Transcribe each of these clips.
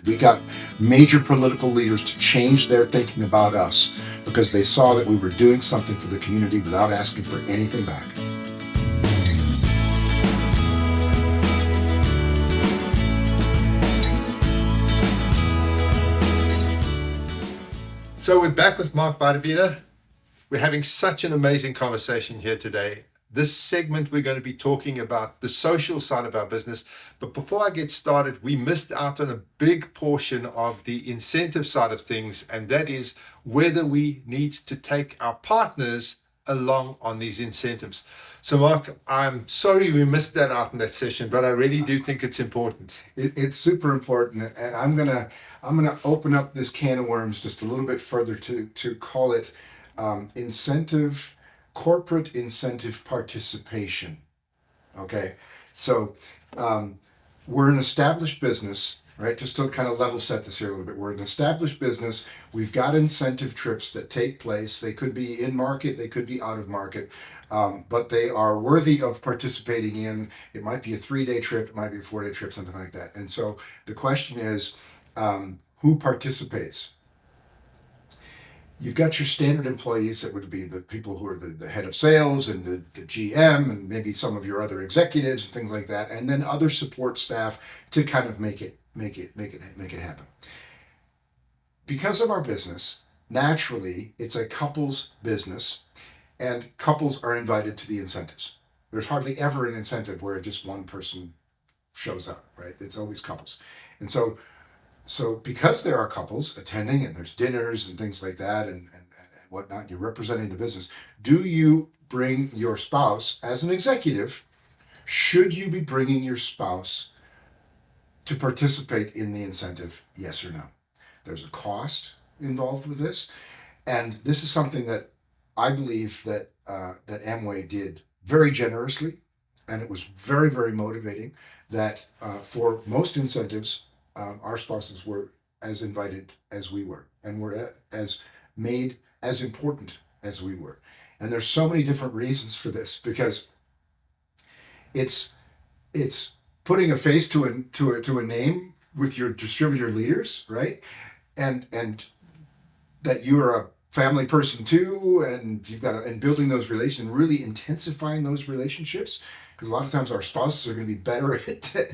We got major political leaders to change their thinking about us because they saw that we were doing something for the community without asking for anything back. So we're back with Mark Beiderwieden. We're having such an amazing conversation here today. This segment, we're going to be talking about the social side of our business. But before I get started, we missed out on a big portion of the incentive side of things, and that is whether we need to take our partners along on these incentives. So Mark, I'm sorry we missed that out in that session, but I really do think it's important. It's super important, and I'm gonna open up this can of worms just a little bit further to call it corporate incentive participation. Okay, so we're an established business, right? Just to kind of level set this here a little bit, we're an established business. We've got incentive trips that take place. They could be in market, they could be out of market, but they are worthy of participating in. It might be a 3-day trip, it might be a 4-day trip, something like that. And so the question is, who participates? You've got your standard employees that would be the people who are the head of sales and the GM and maybe some of your other executives and things like that, and then other support staff to kind of make it happen. Because of our business, naturally, it's a couple's business, and couples are invited to the incentives. There's hardly ever an incentive where just one person shows up, right? It's always couples. And so because there are couples attending and there's dinners and things like that and whatnot, you're representing the business. Do you bring your spouse as an executive? Should you be bringing your spouse to participate in the incentive? Yes or no? There's a cost involved with this. And this is something that I believe that Amway did very generously. And it was very, very motivating that for most incentives, our spouses were as invited as we were, and were as made as important as we were. And there's so many different reasons for this, because it's putting a face to a name with your distributor leaders, right? And that you are a family person too, and you've got and building those relations, really intensifying those relationships. Because a lot of times our spouses are going to be better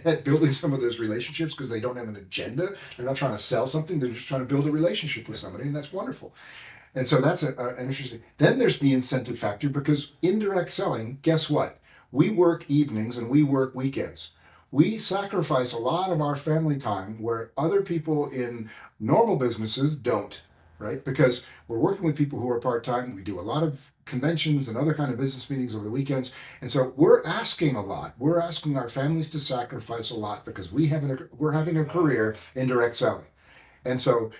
at building some of those relationships because they don't have an agenda. They're not trying to sell something. They're just trying to build a relationship with somebody, and that's wonderful. And so that's an interesting. Then there's the incentive factor, because indirect selling, guess what? We work evenings and we work weekends. We sacrifice a lot of our family time where other people in normal businesses don't, right? Because we're working with people who are part-time. We do a lot of conventions and other kind of business meetings over the weekends. And so we're asking a lot. We're asking our families to sacrifice a lot because we're having a career in direct selling. And so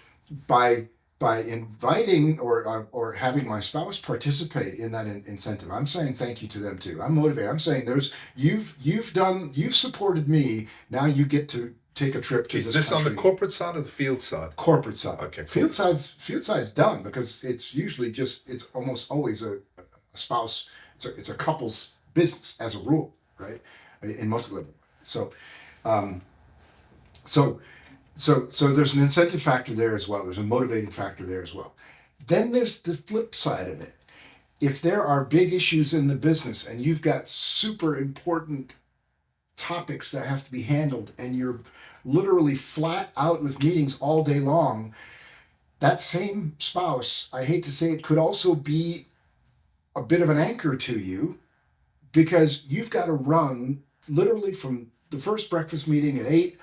by inviting or having my spouse participate in that incentive, I'm saying thank you to them too. I'm motivated. I'm saying you've supported me. Now you get to take a trip to this country. Is this on the corporate side or the field side? Corporate side. Okay. Field side's done because it's usually it's almost always a spouse. It's a couple's business as a rule, right? In multi-level. So there's an incentive factor there as well. There's a motivating factor there as well. Then there's the flip side of it. If there are big issues in the business and you've got super important topics that have to be handled and you're literally flat out with meetings all day long, that same spouse, I hate to say it, could also be a bit of an anchor to you, because you've got to run literally from the first breakfast meeting at 8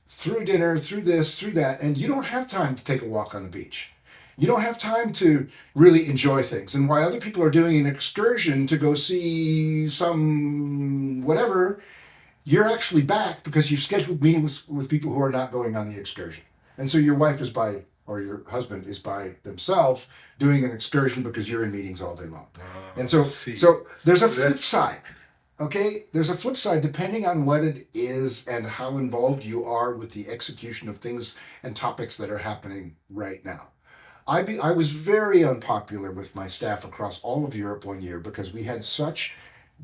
through dinner, through this, through that, and you don't have time to take a walk on the beach. You don't have time to really enjoy things. And while other people are doing an excursion to go see some whatever, you're actually back because you've scheduled meetings with people who are not going on the excursion. And so your wife is or your husband is by themselves doing an excursion because you're in meetings all day long. And so there's a flip side. Okay, there's a flip side depending on what it is and how involved you are with the execution of things and topics that are happening right now. I was very unpopular with my staff across all of Europe one year because we had such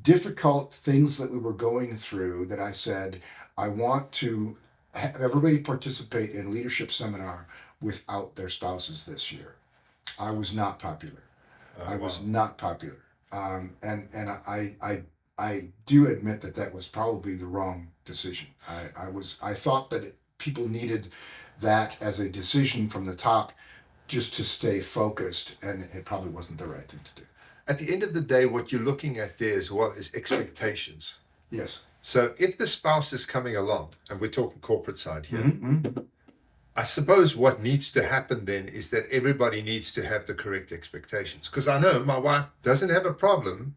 difficult things that we were going through that I said, I want to have everybody participate in leadership seminar without their spouses this year. I was not popular. I was Wow. not popular. And I do admit that that was probably the wrong decision. I thought that people needed that as a decision from the top just to stay focused, and it probably wasn't the right thing to do. At the end of the day, what you're looking at there as well is expectations. Yes. So if the spouse is coming along, and we're talking corporate side here, Mm-hmm. I suppose what needs to happen then is that everybody needs to have the correct expectations. Because I know my wife doesn't have a problem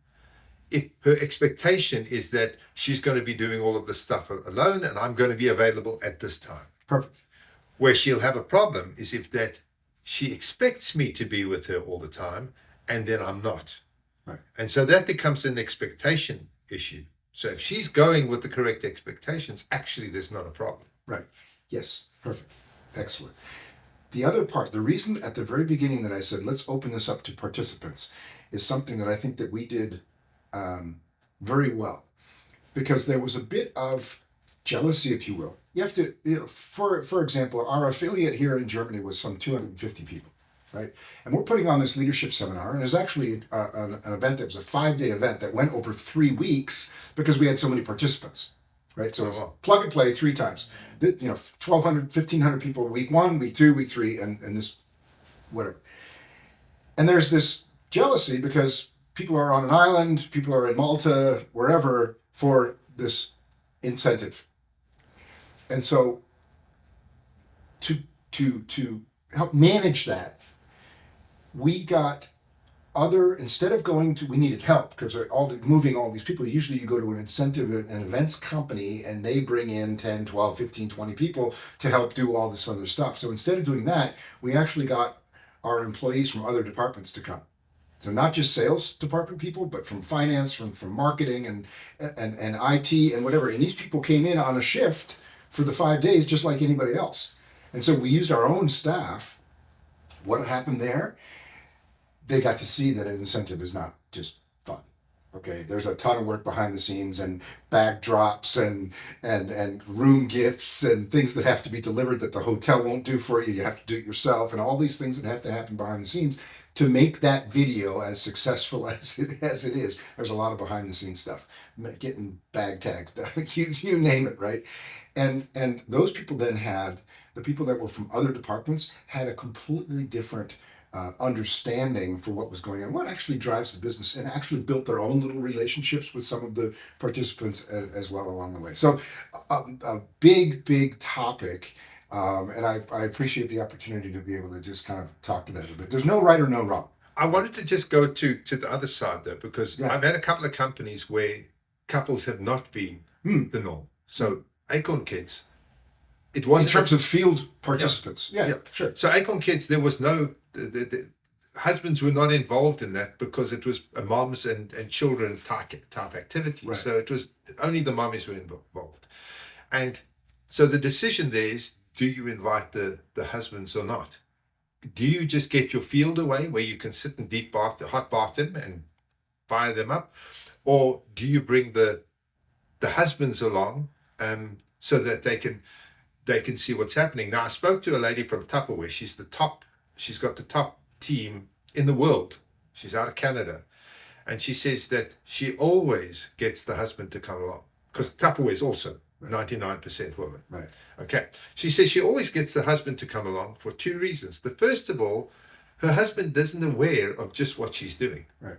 if her expectation is that she's going to be doing all of this stuff alone and I'm going to be available at this time. Perfect. Where she'll have a problem is if that she expects me to be with her all the time and then I'm not. Right. And so that becomes an expectation issue. So if she's going with the correct expectations, actually there's not a problem. Right. Yes. Perfect. Excellent. The other part, the reason at the very beginning that I said, let's open this up to participants, is something that I think that we did very well, because there was a bit of jealousy, if you will. You have to, for example, our affiliate here in Germany was some 250 people, right? And we're putting on this leadership seminar, and it was actually an event that was a 5-day event that went over 3 weeks because we had so many participants, right? So it's plug and play 3 times. 1,200, 1,500 people week 1, week 2, week 3, and this, whatever. And there's this jealousy because people are on an island, people are in Malta, wherever, for this incentive. And so to help manage that, we got instead of going to, we needed help because moving all these people, usually you go to an incentive, an events company, and they bring in 10, 12, 15, 20 people to help do all this other stuff. So instead of doing that, we actually got our employees from other departments to come. So not just sales department people, but from finance, from marketing and IT and whatever. And these people came in on a shift for the 5 days, just like anybody else. And so we used our own staff. What happened there? They got to see that an incentive is not just fun. Okay, there's a ton of work behind the scenes and bag drops and room gifts and things that have to be delivered that the hotel won't do for you. You have to do it yourself, and all these things that have to happen behind the scenes to make that video as successful as it is. There's a lot of behind the scenes stuff, getting bag tags done, you name it, right? And those people then had, the people that were from other departments had a completely different understanding for what was going on, what actually drives the business, and actually built their own little relationships with some of the participants as well along the way. So a big topic, and I appreciate the opportunity to be able to just kind of talk to that a bit. There's no right or no wrong. I wanted to just go to the other side though, because I've had a couple of companies where couples have not been the norm. So Acorn Kids, it was in terms of field participants. Yeah, sure. So Acorn Kids, there was no, the husbands were not involved in that because it was a moms and children type activity. Right. So it was only the mommies were involved. And so the decision there is, do you invite the husbands or not? Do you just get your field away where you can sit and hot bath them and fire them up? Or do you bring the husbands along so that they can see what's happening? Now, I spoke to a lady from Tupperware. She's got the top team in the world. She's out of Canada. And she says that she always gets the husband to come along because Tupperware is also 99% women. Right. Okay. She says she always gets the husband to come along for 2 reasons. The first of all, her husband isn't aware of just what she's doing. Right.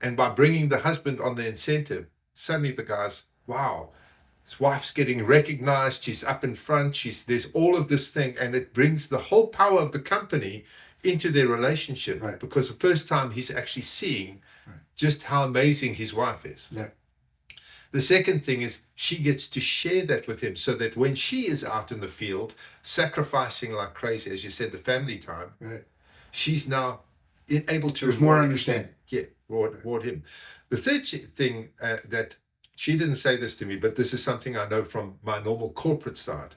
And by bringing the husband on the incentive, suddenly the guy's, wow, his wife's getting recognized. She's up in front. There's all of this thing, and it brings the whole power of the company into their relationship. Right. Because the first time he's actually seeing just how amazing his wife is. Yeah. The second thing is she gets to share that with him so that when she is out in the field, sacrificing like crazy, as you said, the family time, right, she's now able to... There's more understanding. Yeah, reward him. The third thing that she didn't say this to me, but this is something I know from my normal corporate side.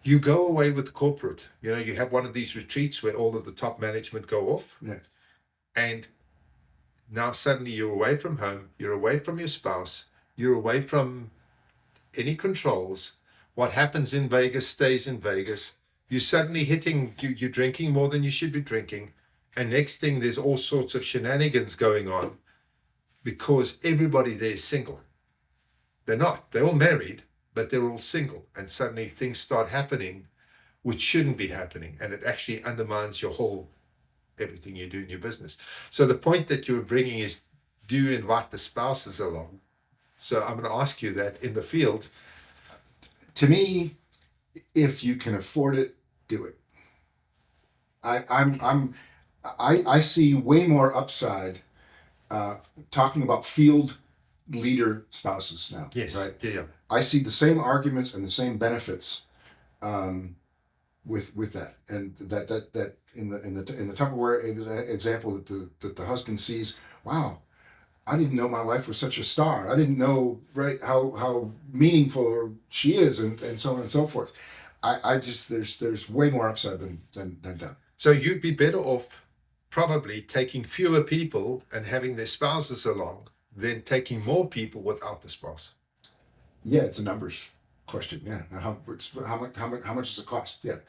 You go away with corporate. You have one of these retreats where all of the top management go off. Yeah. And now suddenly you're away from home, you're away from your spouse, you're away from any controls. What happens in Vegas stays in Vegas. You're suddenly you're drinking more than you should be drinking. And next thing, there's all sorts of shenanigans going on because everybody there is single. They're not. They're all married, but they're all single. And suddenly things start happening which shouldn't be happening. And it actually undermines everything you do in your business. So the point that you're bringing is, do you invite the spouses along? So I'm going to ask you that in the field. To me, if you can afford it, do it. I see way more upside talking about field leader spouses now. Yes. Right. Yeah. I see the same arguments and the same benefits with that, and that in the Tupperware example that the husband sees. Wow, I didn't know my wife was such a star. I didn't know how meaningful she is, and so on and so forth. I just there's way more upside than done. So you'd be better off probably taking fewer people and having their spouses along than taking more people without the spouse. Yeah, it's a numbers question. Yeah, how much does it cost? Yeah.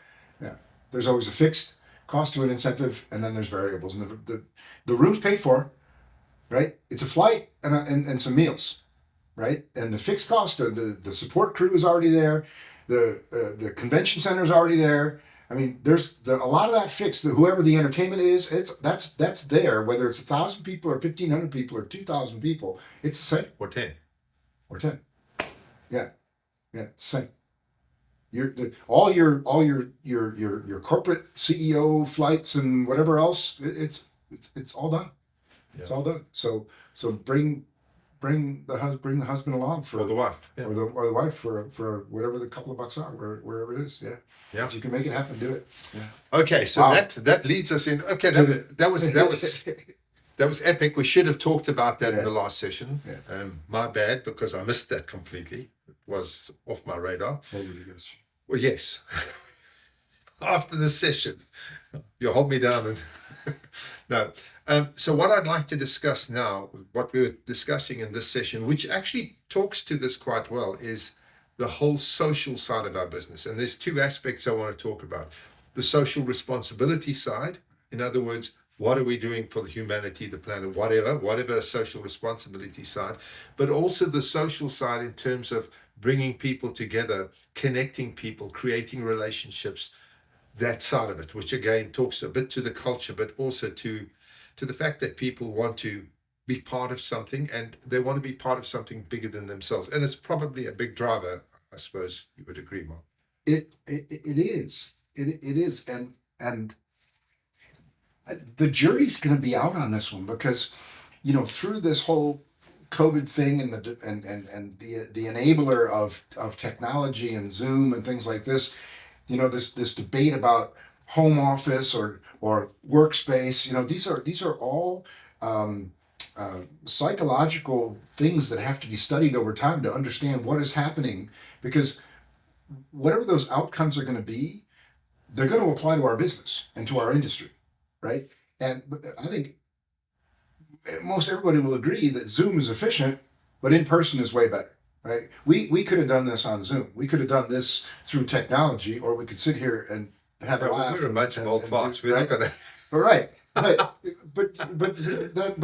There's always a fixed cost to an incentive, and then there's variables, and the room's paid for, right? It's a flight and some meals, right? And the fixed cost of the support crew is already there, the convention center is already there. I mean, there's a lot of that fixed. Whoever the entertainment is, that's there. Whether it's 1,000 people or 1,500 people or 2,000 people, it's the same. Or 10. Or 10. Yeah, same. All your corporate CEO flights and whatever else, it's all done. Yeah. It's all done. So bring the husband along or the wife, yeah. or the wife for whatever the couple of bucks are, wherever it is. Yeah. If you can make it happen, do it. Yeah. Okay, so wow. that leads us in. Okay, that was epic. We should have talked about that in the last session. Yeah. My bad, because I missed that completely. It was off my radar. Well, yes. After the session, you hold me down. No. So what I'd like to discuss now, what we were discussing in this session, which actually talks to this quite well, is the whole social side of our business. And there's two aspects I want to talk about. The social responsibility side. In other words, what are we doing for the humanity, the planet, whatever social responsibility side, but also the social side in terms of bringing people together, connecting people, creating relationships, that side of it, which again talks a bit to the culture, but also to the fact that people want to be part of something, and they want to be part of something bigger than themselves. And it's probably a big driver, I suppose you would agree, Mark. It is. It is. And the jury's going to be out on this one, because, through this whole COVID thing and the enabler of technology and Zoom and things like this, this debate about home office or workspace, these are all psychological things that have to be studied over time to understand what is happening, because whatever those outcomes are going to be, they're going to apply to our business and to our industry, right? And I think most everybody will agree that Zoom is efficient, but in person is way better, right? We could have done this on Zoom. We could have done this through technology, or we could sit here and have a laugh. We're a bunch of old fox. We're not gonna. Right, but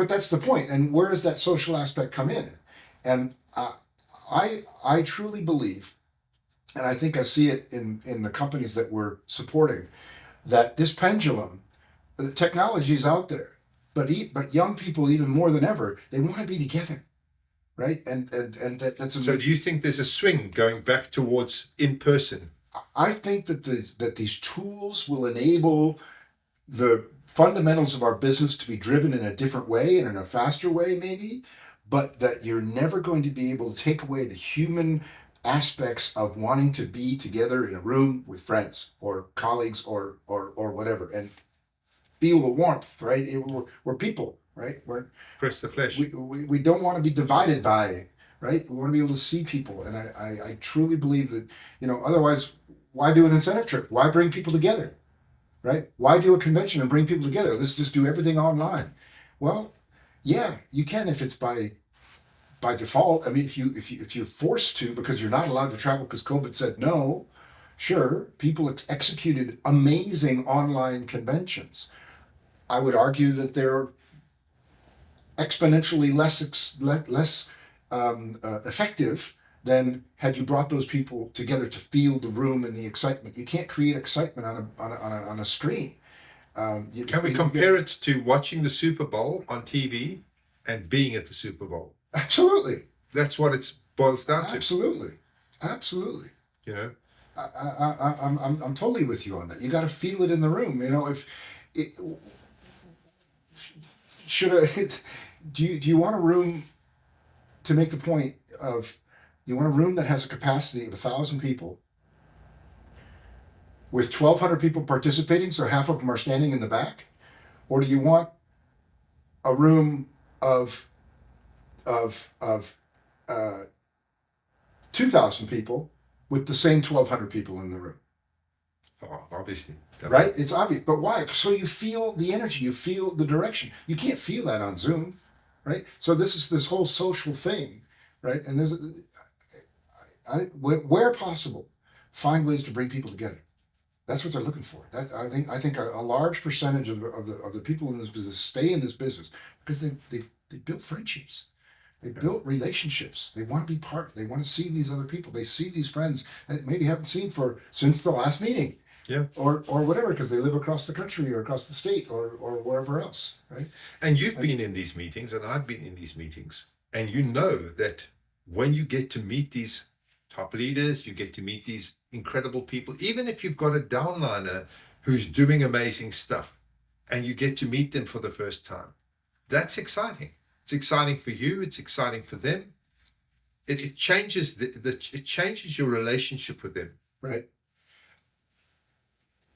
that's the point. And where does that social aspect come in? And I truly believe, and I think I see it in the companies that we're supporting, that this pendulum, the technology is out there, but young people even more than ever, they want to be together, right? And that's so. Do you think there's a swing going back towards in person? I think that these tools will enable the fundamentals of our business to be driven in a different way and in a faster way, maybe, but that you're never going to be able to take away the human aspects of wanting to be together in a room with friends or colleagues or whatever, and feel the warmth, right? We're people, right? Press the flesh. We don't want to be divided by, right? We want to be able to see people. And I truly believe that, otherwise, why do an incentive trip? Why bring people together, right? Why do a convention and bring people together? Let's just do everything online. Well, yeah, you can if it's by by default, I mean, if you're forced to because you're not allowed to travel because COVID said no, sure, people executed amazing online conventions. I would argue that they're exponentially less effective than had you brought those people together to feel the room and the excitement. You can't create excitement on a screen. Can we compare it to watching the Super Bowl on TV and being at the Super Bowl? Absolutely. That's what it boils down to. Absolutely. You know, I'm totally with you on that. You got to feel it in the room. You know, if it, should I, do you want a room, to make the point of, you want a room that has a capacity of 1,000 people with 1,200 people participating, so half of them are standing in the back, or do you want a room of 2,000 people with the same 1,200 people in the room? oh, obviously. Right? It's obvious. But why? So you feel the energy, you feel the direction. You can't feel that on Zoom, right? So this is this whole social thing, right? And there's, where possible, find ways to bring people together. That's what they're looking for. That I think a large percentage of the people in this business stay in this business because they built friendships. They built relationships. They want to be part. They want to see these other people. They see these friends that maybe haven't seen since the last meeting. Yeah. Or whatever, because they live across the country or across the state or wherever else, right? And you've been in these meetings, and I've been in these meetings, and you know that when you get to meet these top leaders, you get to meet these incredible people, even if you've got a downliner who's doing amazing stuff, and you get to meet them for the first time. That's exciting. It's exciting for you. It's exciting for them. It changes it changes your relationship with them. Right.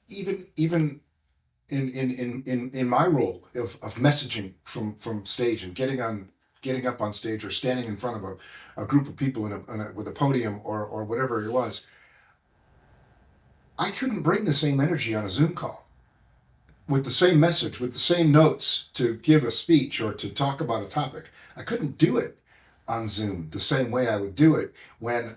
Even in my role of messaging from stage and getting up on stage or standing in front of a group of people with a podium or whatever it was, I couldn't bring the same energy on a Zoom call with the same message, with the same notes to give a speech or to talk about a topic. I couldn't do it on Zoom the same way I would do it when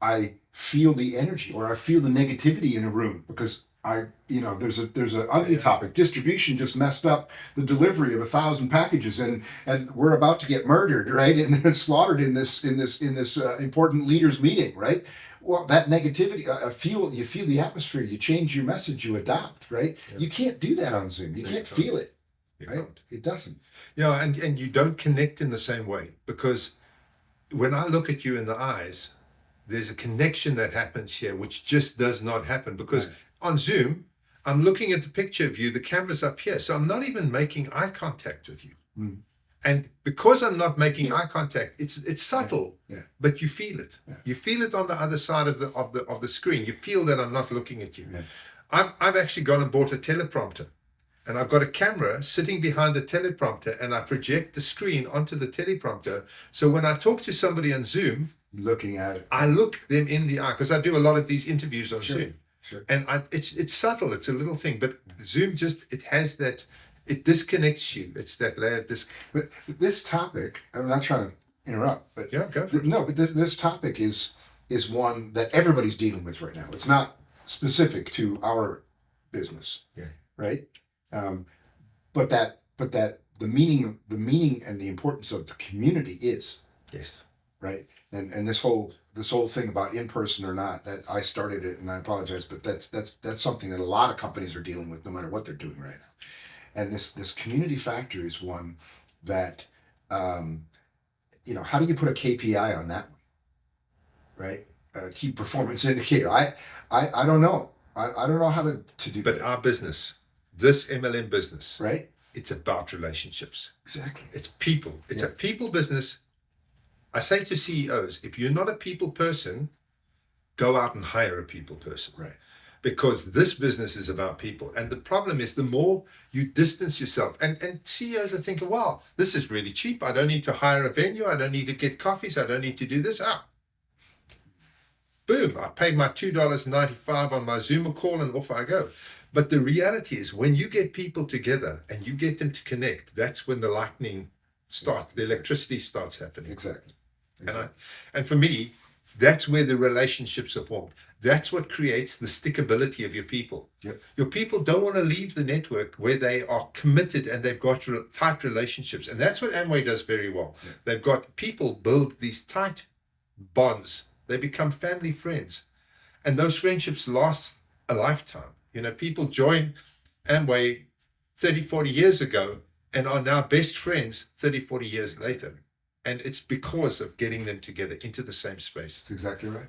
I feel the energy or I feel the negativity in a room because there's an ugly topic. Distribution just messed up the delivery of 1,000 packages, and we're about to get murdered, right? And then slaughtered in this important leaders meeting, right? Well, that negativity, you feel the atmosphere. You change your message, you adapt, right? Yeah. You can't do that on Zoom. You can't feel it, right? It doesn't. Yeah, and you don't connect in the same way, because when I look at you in the eyes, there's a connection that happens here which just does not happen because. Right. On Zoom, I'm looking at the picture of you, the camera's up here, so I'm not even making eye contact with you. Mm. And because I'm not making eye contact, it's subtle, but you feel it. Yeah. You feel it on the other side of the screen. You feel that I'm not looking at you. Yeah. I've actually gone and bought a teleprompter, and I've got a camera sitting behind the teleprompter, and I project the screen onto the teleprompter. So when I talk to somebody on Zoom, looking at it, I look them in the eye because I do a lot of these interviews on Zoom. Sure. And it's subtle, it's a little thing, but Zoom it disconnects you. It's that layer of But this topic, I'm not trying to interrupt, but yeah, go for it. No, but this topic is one that everybody's dealing with right now. It's not specific to our business, right? But that the meaning and the importance of the community is, yes, right? And this whole thing about in person or not, that I started it, and I apologize, but that's something that a lot of companies are dealing with, no matter what they're doing right now. And this community factor is one that, how do you put a KPI on that one, right? Key performance indicator. I don't know. I don't know how to do. But that. Our business, this MLM business, right? It's about relationships. Exactly. It's people. It's a people business. I say to CEOs, if you're not a people person, go out and hire a people person. Right. Because this business is about people. And the problem is the more you distance yourself, and CEOs are thinking, wow, this is really cheap. I don't need to hire a venue. I don't need to get coffees. I don't need to do this. Boom, I paid my $2.95 on my Zoom call and off I go. But the reality is when you get people together and you get them to connect, that's when the lightning starts, the electricity starts happening. Exactly. And for me, that's where the relationships are formed. That's what creates the stickability of your people. Yep. Your people don't want to leave the network where they are committed and they've got tight relationships. And that's what Amway does very well. Yep. They've got people build these tight bonds. They become family friends. And those friendships last a lifetime. People join Amway 30, 40 years ago and are now best friends 30, 40 years later. And it's because of getting them together into the same space. That's exactly right.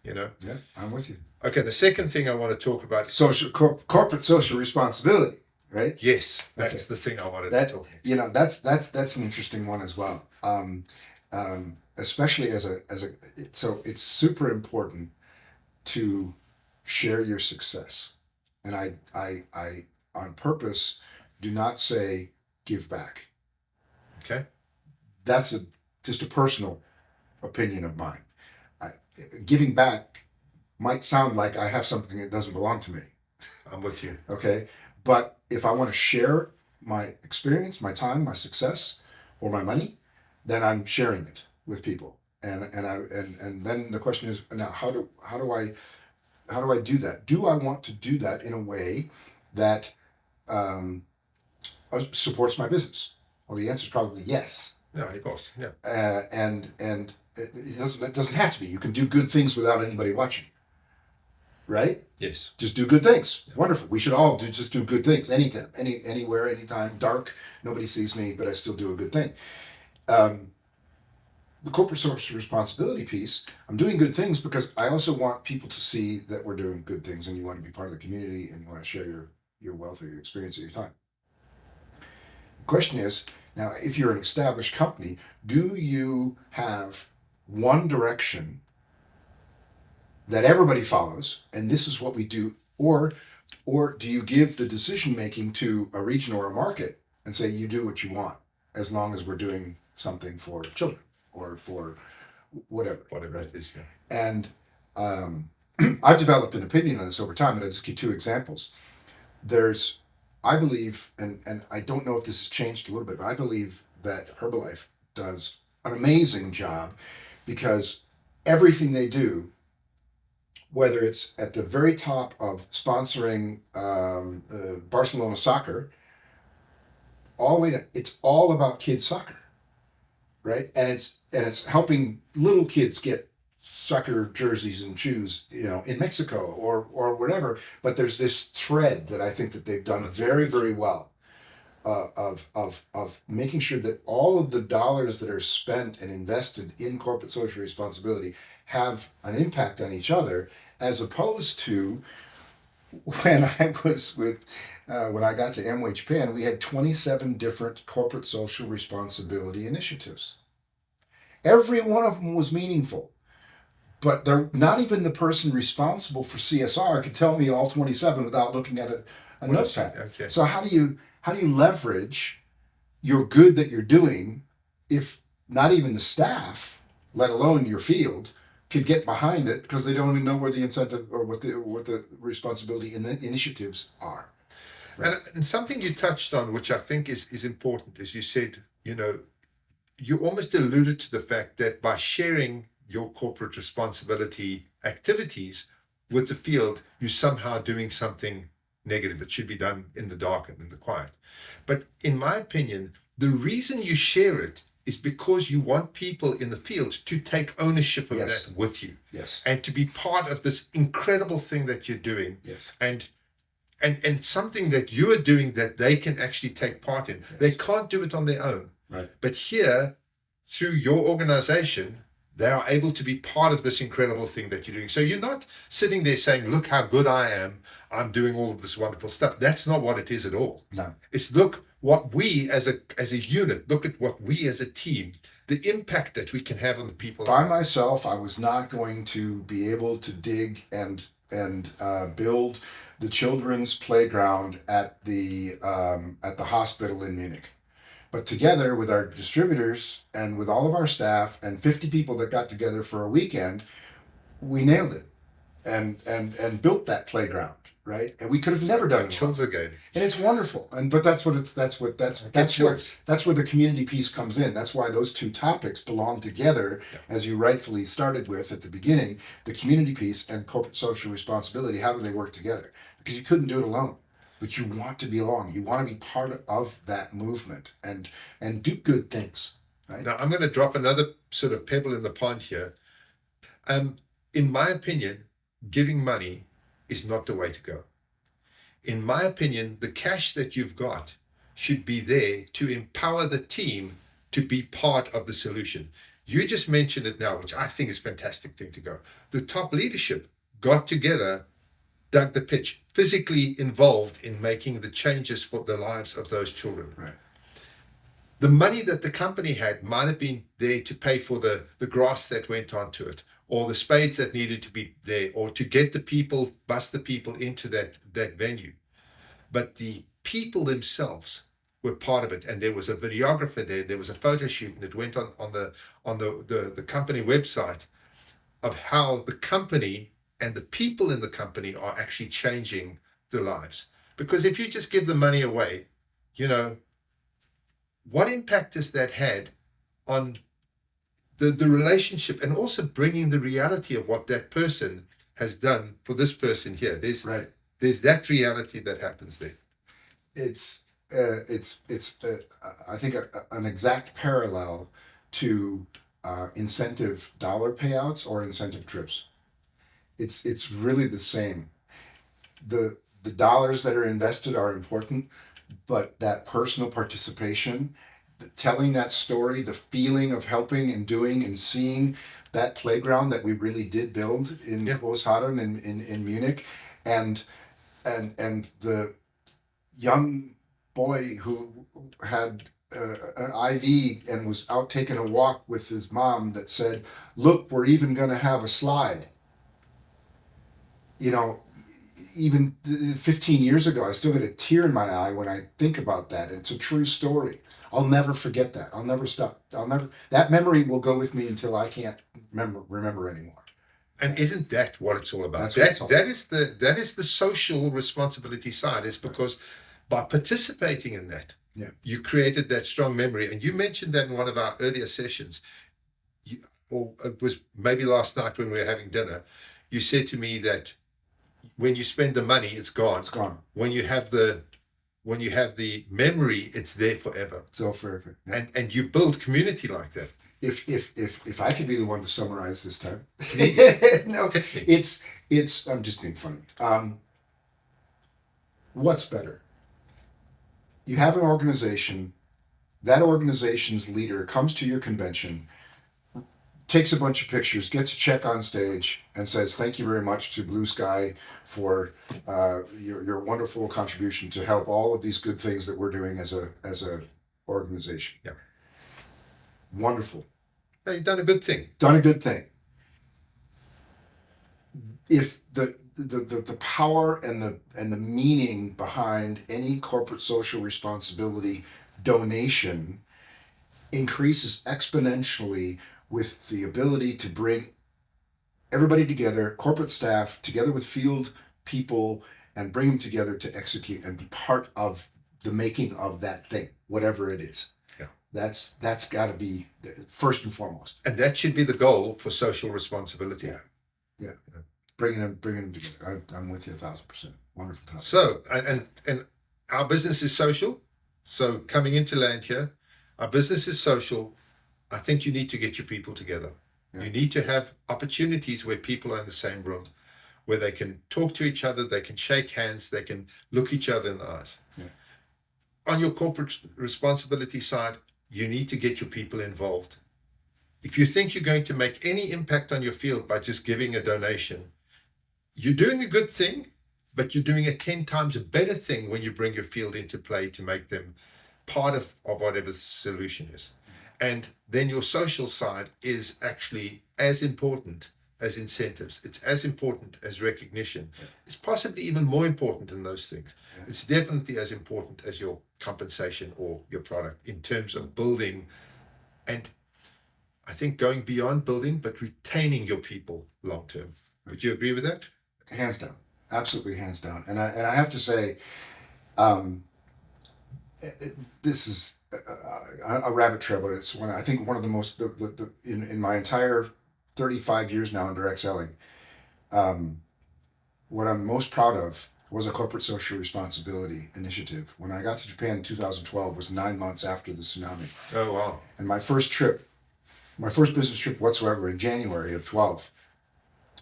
Yeah, I'm with you. Okay, the second thing I want to talk about is corporate social responsibility, right? Yes, that's the thing I wanted to talk about. That's an interesting one as well. Especially so it's super important to share your success. And I on purpose do not say give back. Okay. That's just a personal opinion of mine. Giving back might sound like I have something that doesn't belong to me. I'm with you. Okay. But if I want to share my experience, my time, my success, or my money, then I'm sharing it with people. And then the question is, now how do I do that? Do I want to do that in a way that supports my business? Well, the answer is probably yes. Yeah, right? Of course. Yeah. And it doesn't have to be. You can do good things without anybody watching. Right? Yes. Just do good things. Yeah. Wonderful. We should all just do good things. Anytime, anywhere, anytime. Dark. Nobody sees me, but I still do a good thing. The corporate social responsibility piece, I'm doing good things because I also want people to see that we're doing good things, and you want to be part of the community, and you want to share your wealth or your experience or your time. The question is, now, if you're an established company, do you have one direction that everybody follows, and this is what we do, or do you give the decision making to a region or a market and say you do what you want as long as we're doing something for children or for whatever it is? Yeah. And I've developed an opinion on this over time, and I'll just give two examples. I believe, and I don't know if this has changed a little bit, but I believe that Herbalife does an amazing job because everything they do, whether it's at the very top of sponsoring Barcelona soccer, all the way to, it's all about kids soccer, right? And it's helping little kids get soccer jerseys and shoes, in Mexico or whatever. But there's this thread that I think that they've done very, very well of making sure that all of the dollars that are spent and invested in corporate social responsibility have an impact on each other, as opposed to when I was when I got to Amway Japan, we had 27 different corporate social responsibility initiatives. Every one of them was meaningful. But they're not even the person responsible for CSR could tell me all 27 without looking at a notepad. Okay. So how do you leverage your good that you're doing if not even the staff, let alone your field, could get behind it because they don't even know where the incentive or what the responsibility in the initiatives are. Right? And something you touched on, which I think is important, is you said, you almost alluded to the fact that by sharing your corporate responsibility activities with the field, you're somehow doing something negative. It should be done in the dark and in the quiet. But in my opinion, the reason you share it is because you want people in the field to take ownership of that with you. Yes. And to be part of this incredible thing that you're doing. Yes. And something that you are doing that they can actually take part in. Yes. They can't do it on their own. Right. But here, through your organization, they are able to be part of this incredible thing that you're doing. So you're not sitting there saying, look how good I am. I'm doing all of this wonderful stuff. That's not what it is at all. No. It's look what we as a unit, look at what we as a team, the impact that we can have on the people. By myself, I was not going to be able to dig and build the children's playground at the hospital in Munich. But together with our distributors and with all of our staff and 50 people that got together for a weekend, we nailed it and built that playground. right? And we could have never done it Chills alone. again. And it's wonderful. But that's where the community piece comes in. That's why those two topics belong together, as you rightfully started with at the beginning. The community piece and corporate social responsibility. How do they work together? Because you couldn't do it alone. But you want to be along. You want to be part of that movement and do good things. Right? Now I'm going to drop another sort of pebble in the pond here. In my opinion, giving money is not the way to go. In my opinion, the cash that you've got should be there to empower the team to be part of the solution. You just mentioned it now, which I think is a fantastic thing to go. The top leadership got together, dug the pitch, physically involved in making the changes for the lives of those children. Right. The money that the company had might have been there to pay for the grass that went onto it, or the spades that needed to be there, or to get the people, bust the people into that venue. But the people themselves were part of it, and there was a videographer there was a photo shoot, and it went on the company website of how the company and the people in the company are actually changing their lives. Because if you just give the money away, what impact has that had on the relationship, and also bringing the reality of what that person has done for this person here? There's that reality that happens there. It's I think an exact parallel to incentive dollar payouts or incentive trips. It's really the same. The dollars that are invested are important, but that personal participation, telling that story, the feeling of helping and doing and seeing that playground that we really did build in Großhadern in Munich, and the young boy who had an IV and was out taking a walk with his mom that said, "Look, we're even going to have a slide." Even 15 years ago, I still get a tear in my eye when I think about that. It's a true story. I'll never forget that. I'll never stop. That memory will go with me until I can't remember anymore. And isn't that what it's all about? That is the social responsibility side, is because by participating in that, you created that strong memory. And you mentioned that in one of our earlier sessions, or it was maybe last night when we were having dinner, you said to me that when you spend the money, it's gone. It's gone. When you have the memory, it's there forever. It's all forever. Yeah. And you build community like that. If I could be the one to summarize this time. No, it's I'm just being funny. What's better? You have an organization, that organization's leader comes to your convention, takes a bunch of pictures, gets a check on stage, and says, "Thank you very much to Blue Sky for your wonderful contribution to help all of these good things that we're doing as a organization." Yeah. Wonderful. Yeah, you've done a good thing. Done a good thing. If the power and the meaning behind any corporate social responsibility donation increases exponentially with the ability to bring everybody together, corporate staff together with field people, and bring them together to execute and be part of the making of that thing, whatever it is. Yeah. That's got to be first and foremost. And that should be the goal for social responsibility. Yeah. Bringing them together. I'm with you 1,000%. Wonderful topic. So, and our business is social. So coming into land here, our business is social. I think you need to get your people together. Yeah. You need to have opportunities where people are in the same room, where they can talk to each other, they can shake hands, they can look each other in the eyes. Yeah. On your corporate responsibility side, you need to get your people involved. If you think you're going to make any impact on your field by just giving a donation, you're doing a good thing, but you're doing a 10 times a better thing when you bring your field into play to make them part of whatever the solution is. And then your social side is actually as important as incentives. It's as important as recognition. Yeah. It's possibly even more important than those things. Yeah. It's definitely as important as your compensation or your product in terms of building, and I think going beyond building, but retaining your people long term. Would you agree with that? Hands down. absolutely, hands down. And I have to say, um, this is a rabbit trail, but it's I think one of the most in my entire 35 years now in direct selling. Um, what I'm most proud of was a corporate social responsibility initiative. When I got to Japan in 2012 was 9 months after the tsunami. Oh, wow. And my first business trip whatsoever in January of 12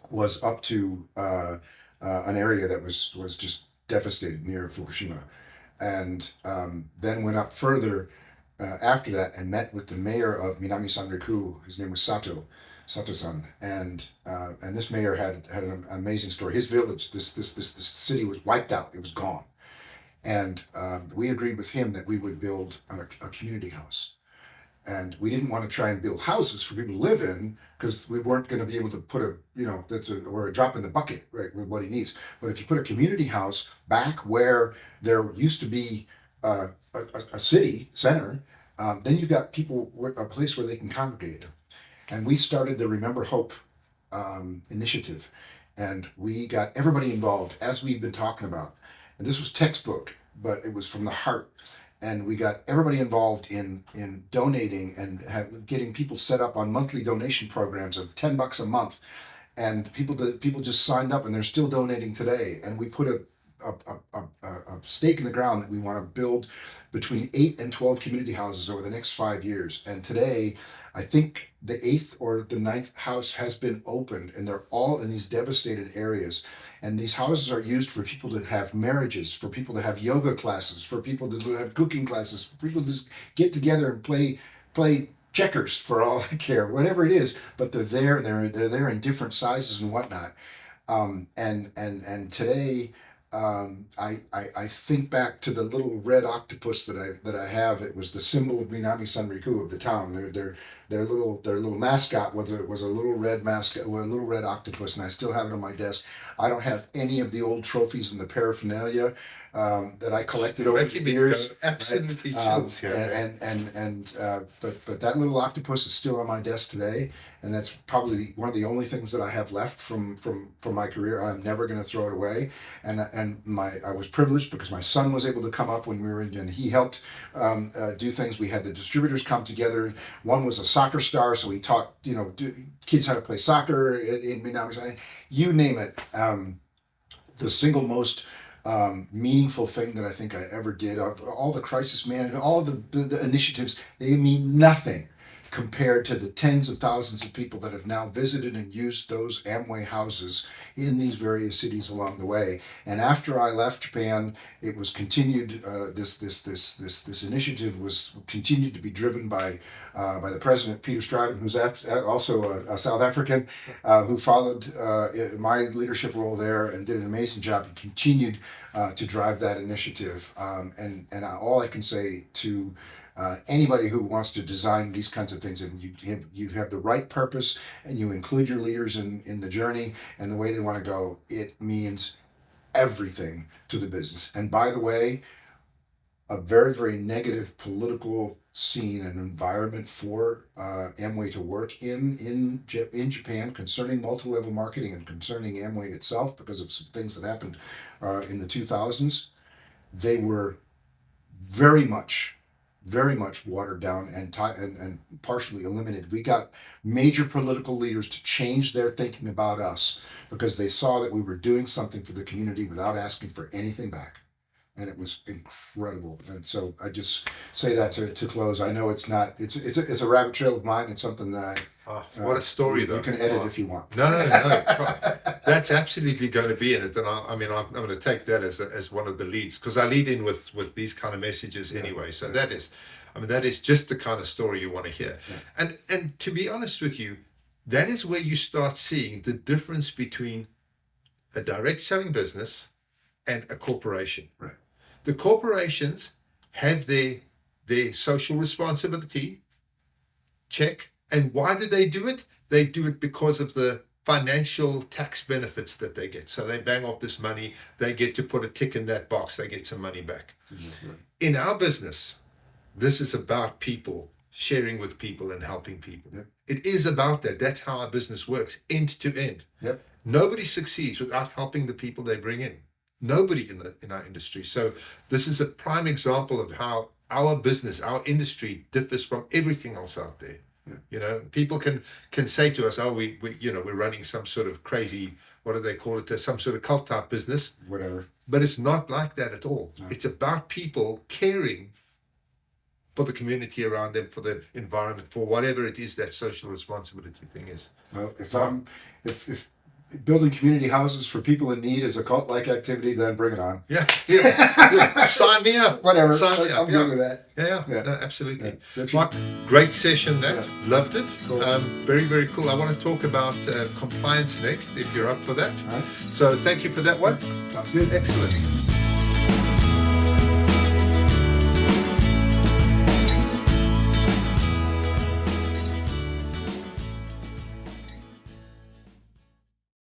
was up to an area that was just devastated near Fukushima. And then went up further after that and met with the mayor of Minami Sanriku. His name was Sato-san, and this mayor had an amazing story. His village, this city was wiped out; it was gone. And we agreed with him that we would build a community house. And we didn't want to try and build houses for people to live in because we weren't going to be able to put or a drop in the bucket, right, with what he needs. But if you put a community house back where there used to be a city center, then you've got people, a place where they can congregate. And we started the Remember Hope initiative. And we got everybody involved, as we've been talking about. And this was textbook, but it was from the heart. And we got everybody involved in donating and getting people set up on monthly donation programs of $10 a month, and people just signed up, and they're still donating today. And we put a stake in the ground that we want to build between 8 and 12 community houses over the next 5 years. And today, I think the 8th or the 9th house has been opened, and they're all in these devastated areas. And these houses are used for people to have marriages, for people to have yoga classes, for people to have cooking classes, for people to just get together and play checkers, for all I care, whatever it is. But they're there, and they're there in different sizes and whatnot. And today, I think back to the little red octopus that I have. It was the symbol of Minami Sanriku, of the town. Their little mascot was a little red mascot, a little red octopus, and I still have it on my desk. I don't have any of the old trophies and the paraphernalia that I collected over the years. Absolutely Right? chills here. But that little octopus is still on my desk today, and that's probably one of the only things that I have left from my career. I'm never going to throw it away. And I was privileged because my son was able to come up when we were in, and he helped do things. We had the distributors come together. One was a soccer star, so he taught kids how to play soccer in Minami. You name it. The single most meaningful thing that I think I ever did, all the crisis management, all the initiatives, they mean nothing compared to the tens of thousands of people that have now visited and used those Amway houses in these various cities along the way. And after I left Japan, it was continued. This initiative was continued to be driven by the president, Peter Stuyven, who's also a South African, who followed my leadership role there and did an amazing job and continued to drive that initiative. And all I can say to anybody who wants to design these kinds of things, and you have the right purpose, and you include your leaders in the journey and the way they want to go, it means everything to the business. And by the way, a very, very negative political scene and environment for Amway to work in Japan concerning multi-level marketing and concerning Amway itself, because of some things that happened in the 2000s. They were very much watered down and partially eliminated. We got major political leaders to change their thinking about us because they saw that we were doing something for the community without asking for anything back. And it was incredible. And so I just say that to close. I know it's a rabbit trail of mine. It's something that what a story, though. You can edit if you want. No. That's absolutely going to be in it. And I'm going to take that as one of the leads, because I lead in with these kind of messages anyway. So that is just the kind of story you want to hear. Yeah. And to be honest with you, that is where you start seeing the difference between a direct selling business and a corporation. Right. The corporations have their social responsibility, check. And why do they do it? They do it because of the financial tax benefits that they get. So they bang off this money, they get to put a tick in that box, they get some money back. Right. In our business, this is about people, sharing with people and helping people. Yep. It is about that. That's how our business works, end to end. Yep. Nobody succeeds without helping the people they bring in. Nobody in our industry. So this is a prime example of how our business, our industry differs from everything else out there. Yeah. You know, people can say to us, "Oh, we we're running some sort of crazy, what do they call it? Some sort of cult type business." Whatever. But it's not like that at all. No. It's about people caring for the community around them, for the environment, for whatever it is that social responsibility thing is. Well, if building community houses for people in need is a cult-like activity, then bring it on. Yeah, yeah. Sign me up. Whatever. Sign me up. I'm good with that. Yeah. Yeah. No, absolutely. Yeah. Mark, great session that. Yeah. Loved it. Cool. Very, very cool. I want to talk about compliance next, if you're up for that. All right. So thank you for that one. Sounds good. Excellent.